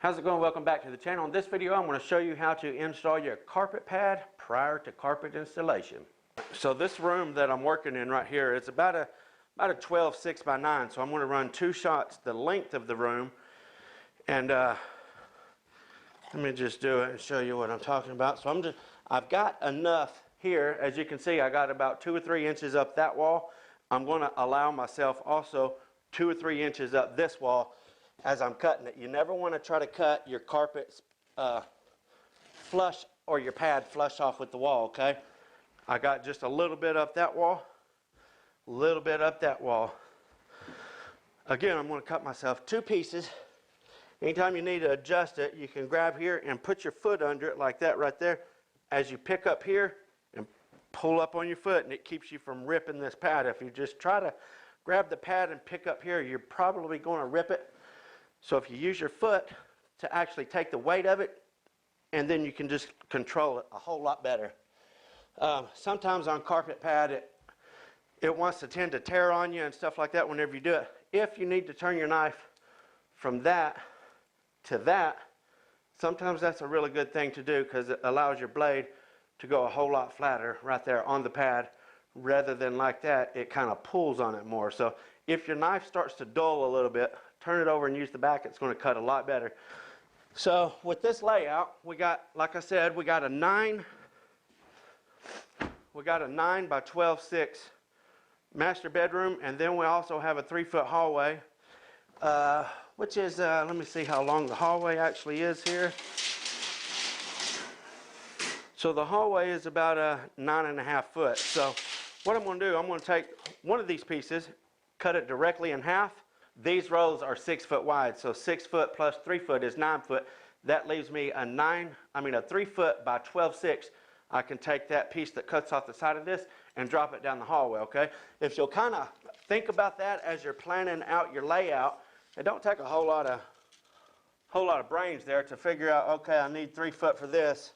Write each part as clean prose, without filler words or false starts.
How's it going? Welcome back to the channel. In this video, I'm going to show you how to install your carpet pad prior to carpet installation. So this room that I'm working in right here, it's about a 12 6x9. So I'm going to run two shots the length of the room. And let me just do it and show you what I'm talking about. So I've got enough here. As you can see, I got about 2 or 3 inches up that wall. I'm going to allow myself also 2 or 3 inches up this wall as I'm cutting it. You never want to try to cut your carpet flush or your pad flush off with the wall, okay? I got just a little bit up that wall, a little bit up that wall. Again, I'm going to cut myself 2 pieces. Anytime you need to adjust it, you can grab here and put your foot under it like that right there. As you pick up here and pull up on your foot, and it keeps you from ripping this pad. If you just try to grab the pad and pick up here, you're probably going to rip it. So if you use your foot to actually take the weight of it, and then you can just control it a whole lot better. Sometimes on carpet pad, it wants to tend to tear on you and stuff like that whenever you do it. If you need to turn your knife from that to that, sometimes that's a really good thing to do because it allows your blade to go a whole lot flatter right there on the pad, rather than like that, it kind of pulls on it more. So if your knife starts to dull a little bit, turn it over and use the back. It's going to cut a lot better. So with this layout, we got, like I said, we got a 9 by 12 6 master bedroom, and then we also have a 3-foot hallway, which is, let me see how long the hallway actually is here. So the hallway is about 9.5 foot. So what I'm going to do, I'm going to take one of these pieces, cut it directly in half. These rows are 6 foot wide, so 6 foot plus 3 foot is 9 foot. That leaves me a 3 foot by 12 6. I can take that piece that cuts off the side of this and drop it down the hallway, okay? If you'll kind of think about that as you're planning out your layout, it don't take a whole lot of brains there to figure out, okay, I need 3 foot for this.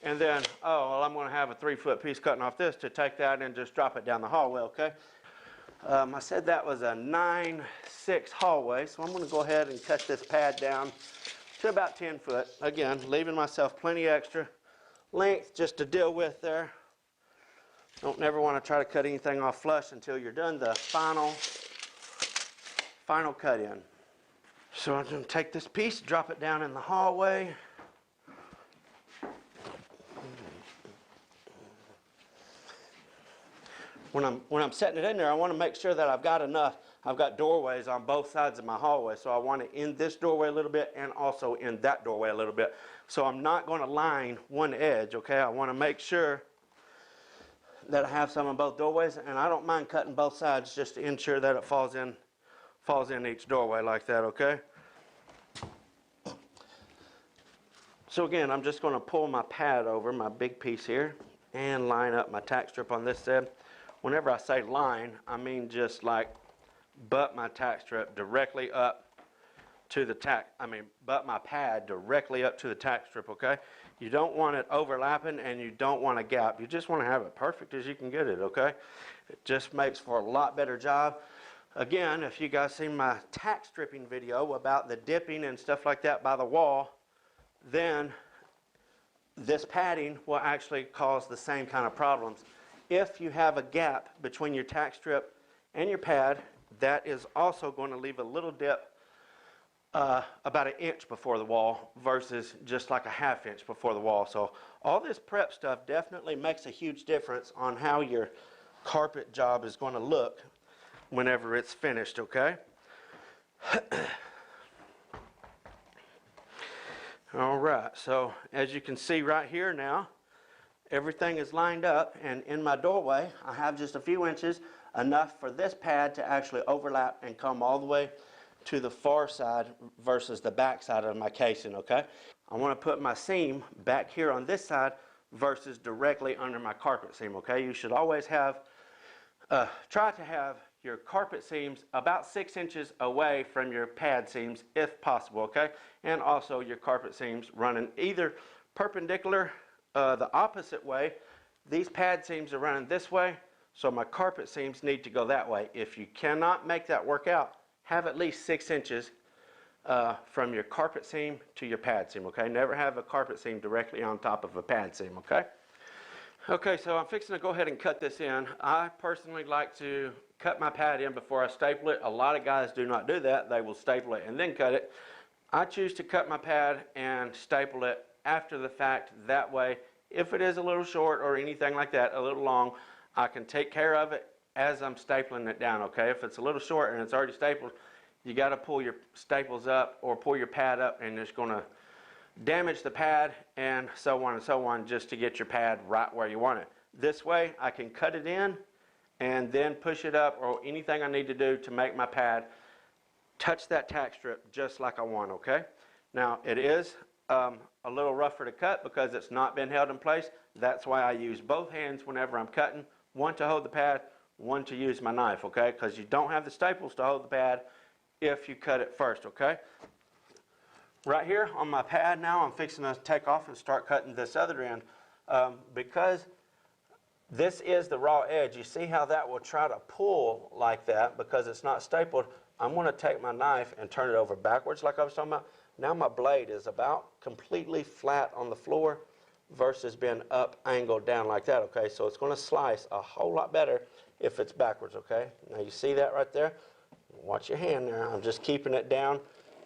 And then, oh, well, I'm going to have a 3 foot piece cutting off this to take that and just drop it down the hallway, okay? I said that was a 9-6 hallway, so I'm going to go ahead and cut this pad down to about 10 foot. Again, leaving myself plenty extra length just to deal with there. Don't never want to try to cut anything off flush until you're done the final cut in. So I'm going to take this piece, drop it down in the hallway. When I'm setting it in there, I want to make sure that I've got enough. I've got doorways on both sides of my hallway, so I want to end this doorway a little bit and also end that doorway a little bit. So I'm not going to line one edge, okay? I want to make sure that I have some on both doorways, and I don't mind cutting both sides just to ensure that it falls in each doorway like that, okay? So again, I'm just going to pull my pad over, my big piece here, and line up my tack strip on this side. Whenever I say line, I mean just like butt my tack strip directly up to the butt my pad directly up to the tack strip, okay? You don't want it overlapping and you don't want a gap. You just want to have it perfect as you can get it, okay? It just makes for a lot better job. Again, if you guys seen my tack stripping video about the dipping and stuff like that by the wall, then this padding will actually cause the same kind of problems. If you have a gap between your tack strip and your pad, that is also going to leave a little dip about 1 inch before the wall versus just like a 1/2 inch before the wall. So all this prep stuff definitely makes a huge difference on how your carpet job is going to look whenever it's finished, okay? All right, so as you can see right here now, everything is lined up, and in my doorway, I have just a few inches, enough for this pad to actually overlap and come all the way to the far side versus the back side of my casing, okay? I want to put my seam back here on this side versus directly under my carpet seam, okay? You should always have, try to have your carpet seams about 6 inches away from your pad seams if possible, okay? And also your carpet seams running either perpendicular the opposite way. These pad seams are running this way, so my carpet seams need to go that way. If you cannot make that work out, have at least 6 inches from your carpet seam to your pad seam, okay? Never have a carpet seam directly on top of a pad seam, okay? Okay, so I'm fixing to go ahead and cut this in. I personally like to cut my pad in before I staple it. A lot of guys do not do that. They will staple it and then cut it. I choose to cut my pad and staple it after the fact. That way, if it is a little short or anything like that, a little long, I can take care of it as I'm stapling it down, okay? If it's a little short and it's already stapled, you got to pull your staples up or pull your pad up, and it's going to damage the pad and so on just to get your pad right where you want it. This way I can cut it in and then push it up, or anything I need to do to make my pad touch that tack strip just like I want, okay? Now it is a little rougher to cut because it's not been held in place. That's why I use both hands whenever I'm cutting, one to hold the pad, one to use my knife, okay? Because you don't have the staples to hold the pad if you cut it first, okay? Right here on my pad now, I'm fixing to take off and start cutting this other end. Because this is the raw edge, you see how that will try to pull like that because it's not stapled. I'm going to take my knife and turn it over backwards like I was talking about. Now my blade is about completely flat on the floor versus being up angled down like that, okay? So it's going to slice a whole lot better if it's backwards, okay? Now you see that right there? Watch your hand there. I'm just keeping it down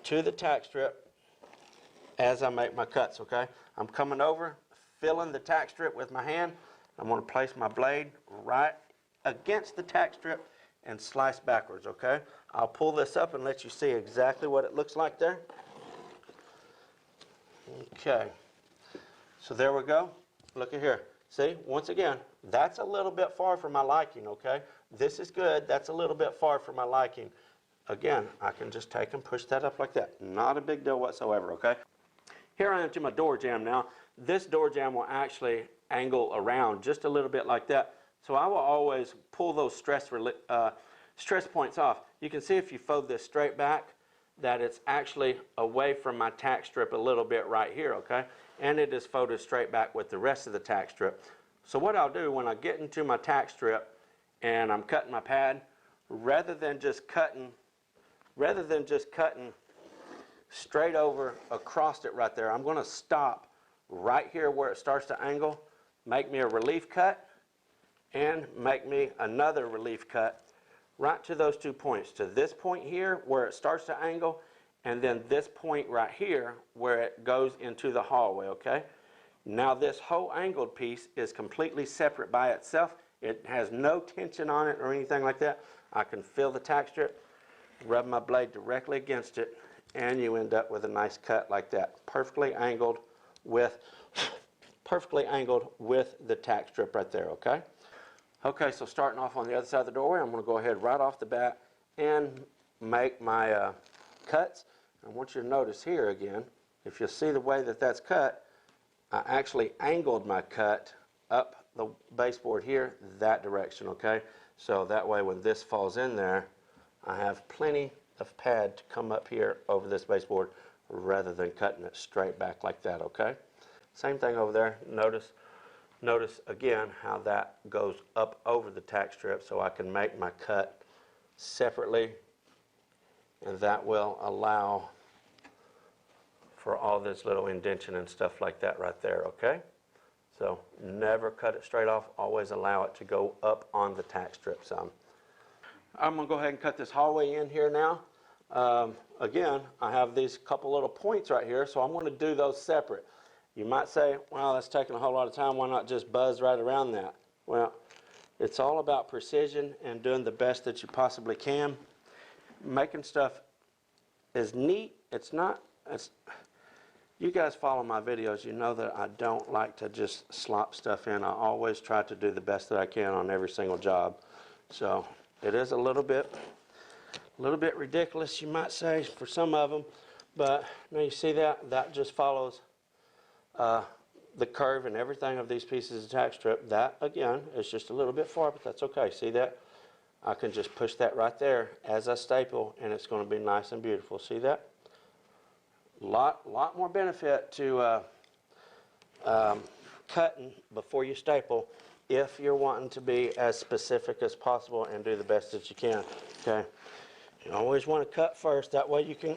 to the tack strip as I make my cuts, okay? I'm coming over, filling the tack strip with my hand. I'm going to place my blade right against the tack strip and slice backwards, okay? I'll pull this up and let you see exactly what it looks like there. Okay, so there we go. Look at here. See, once again, that's a little bit far for my liking, okay? This is good. That's a little bit far for my liking. Again, I can just take and push that up like that. Not a big deal whatsoever, okay? Here I am to my door jamb now. This door jamb will actually angle around just a little bit like that. So I will always pull those stress points off. You can see if you fold this straight back that it's actually away from my tack strip a little bit right here, okay? And it is folded straight back with the rest of the tack strip. So what I'll do when I get into my tack strip and I'm cutting my pad, rather than just cutting straight over across it right there, I'm going to stop right here where it starts to angle, make me a relief cut, and make me another relief cut right to those 2 points, to this point here where it starts to angle, and then this point right here where it goes into the hallway, okay? Now this whole angled piece is completely separate by itself. It has no tension on it or anything like that. I can feel the tack strip, rub my blade directly against it, and you end up with a nice cut like that, perfectly angled with the tack strip right there, okay? Okay, so starting off on the other side of the doorway, I'm going to go ahead right off the bat and make my cuts. I want you to notice here again, if you see the way that that's cut, I actually angled my cut up the baseboard here that direction, okay? So that way when this falls in there, I have plenty of pad to come up here over this baseboard rather than cutting it straight back like that, okay? Same thing over there. Notice again how that goes up over the tack strip so I can make my cut separately, and that will allow for all this little indentation and stuff like that right there, okay? So never cut it straight off, always allow it to go up on the tack strip some. I'm going to go ahead and cut this hallway in here now. Again, I have these couple little points right here, so I'm going to do those separate. You might say, well, that's taking a whole lot of time, why not just buzz right around that? Well, it's all about precision and doing the best that you possibly can. Making stuff is neat. You guys follow my videos, you know that I don't like to just slop stuff in. I always try to do the best that I can on every single job. So it is a little bit ridiculous, you might say, for some of them, but now you see that just follows the curve and everything of these pieces of tack strip. That again is just a little bit far, but that's okay. See that? I can just push that right there as I staple, and it's going to be nice and beautiful. See that? Lot more benefit to cutting before you staple if you're wanting to be as specific as possible and do the best that you can. Okay. You always want to cut first. That way you can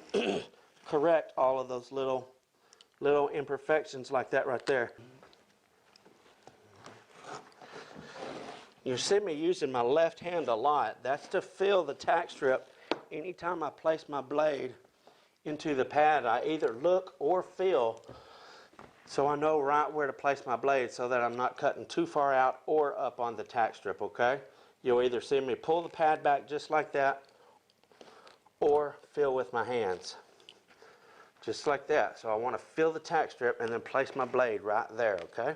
correct all of those little imperfections like that right there. You see me using my left hand a lot. That's to fill the tack strip. Anytime I place my blade into the pad, I either look or feel so I know right where to place my blade so that I'm not cutting too far out or up on the tack strip, okay? You'll either see me pull the pad back just like that or feel with my hands. Just like that. So I want to fill the tack strip and then place my blade right there, okay?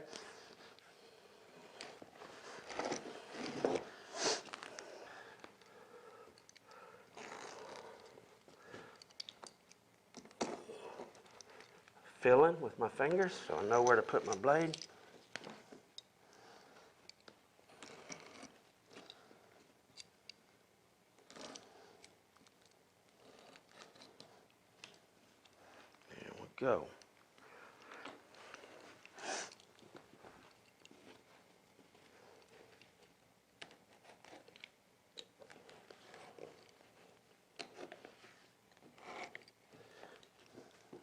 Filling with my fingers so I know where to put my blade. There we go.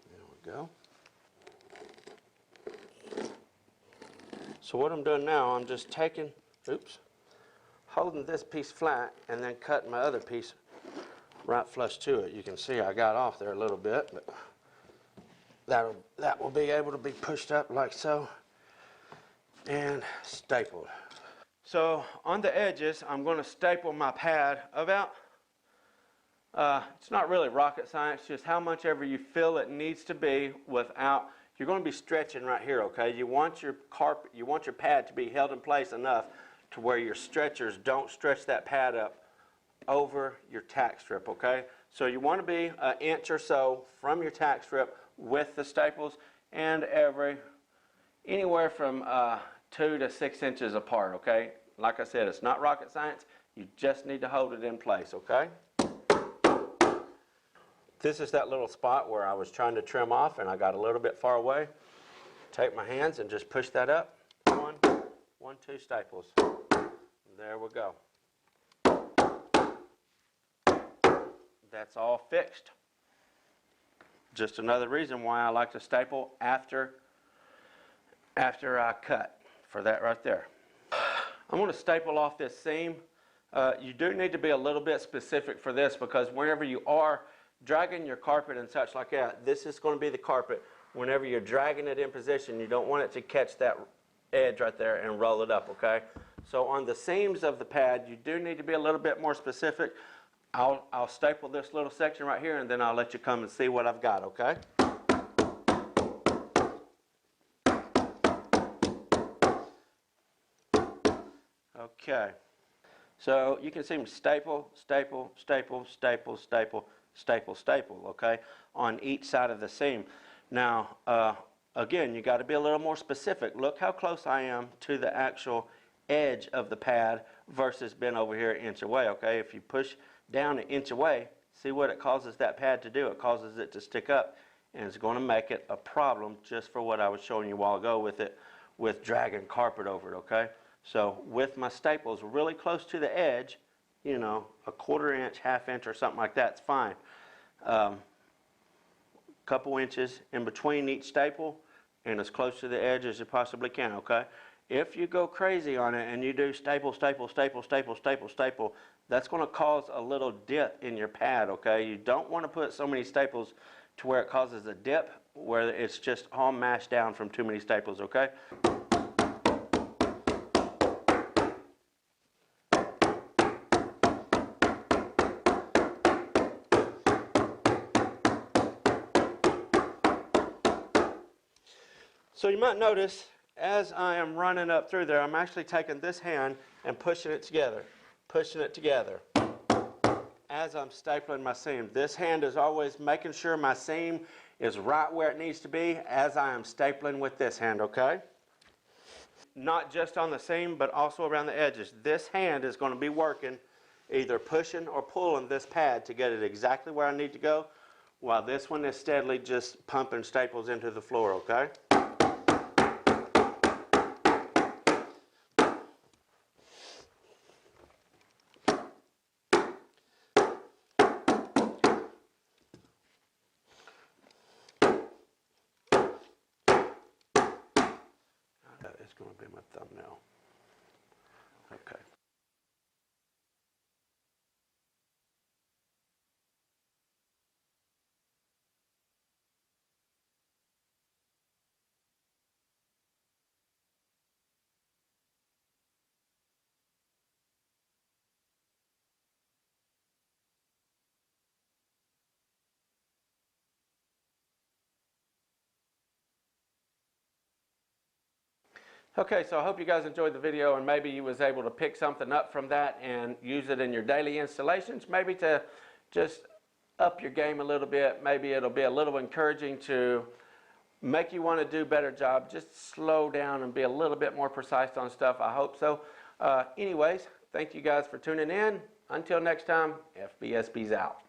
There we go. So what I'm doing now, I'm just taking, holding this piece flat and then cutting my other piece right flush to it. You can see I got off there a little bit, but that will be able to be pushed up like so and stapled. So on the edges, I'm going to staple my pad about, it's not really rocket science, just how much ever you feel it needs to be without. You're going to be stretching right here, okay? You want your carpet, you want your pad to be held in place enough to where your stretchers don't stretch that pad up over your tack strip, okay? So you want to be an inch or so from your tack strip with the staples, and anywhere from 2 to 6 inches apart, okay? Like I said, it's not rocket science. You just need to hold it in place, okay? This is that little spot where I was trying to trim off and I got a little bit far away. Take my hands and just push that up. 1, 2 staples. There we go. That's all fixed. Just another reason why I like to staple after I cut, for that right there. I'm going to staple off this seam. You do need to be a little bit specific for this because whenever you are dragging your carpet and such like that, this is going to be the carpet. Whenever you're dragging it in position, you don't want it to catch that edge right there and roll it up, okay? So on the seams of the pad, you do need to be a little bit more specific. I'll staple this little section right here and then I'll let you come and see what I've got, okay? Okay. So you can see me staple, staple, staple, staple, staple, staple, staple, okay, on each side of the seam. Now, again, you got to be a little more specific. Look how close I am to the actual edge of the pad versus being over here an inch away, okay? If you push down an inch away, see what it causes that pad to do? It causes it to stick up, and it's going to make it a problem just for what I was showing you a while ago with dragging carpet over it, okay? So with my staples really close to the edge, you know, a 1/4 inch, 1/2 inch or something like that's fine. Couple inches in between each staple and as close to the edge as you possibly can, okay? If you go crazy on it and you do staple, staple, staple, staple, staple, staple, that's going to cause a little dip in your pad, okay? You don't want to put so many staples to where it causes a dip where it's just all mashed down from too many staples, okay? So you might notice as I am running up through there, I'm actually taking this hand and pushing it together as I'm stapling my seam. This hand is always making sure my seam is right where it needs to be as I am stapling with this hand, okay? Not just on the seam, but also around the edges. This hand is going to be working, either pushing or pulling this pad to get it exactly where I need to go, while this one is steadily just pumping staples into the floor, okay? going to be my thumbnail. Okay. Okay, so I hope you guys enjoyed the video, and maybe you was able to pick something up from that and use it in your daily installations, maybe to just up your game a little bit. Maybe it'll be a little encouraging to make you want to do a better job. Just slow down and be a little bit more precise on stuff. I hope so. Anyways, thank you guys for tuning in. Until next time, FBSB's out.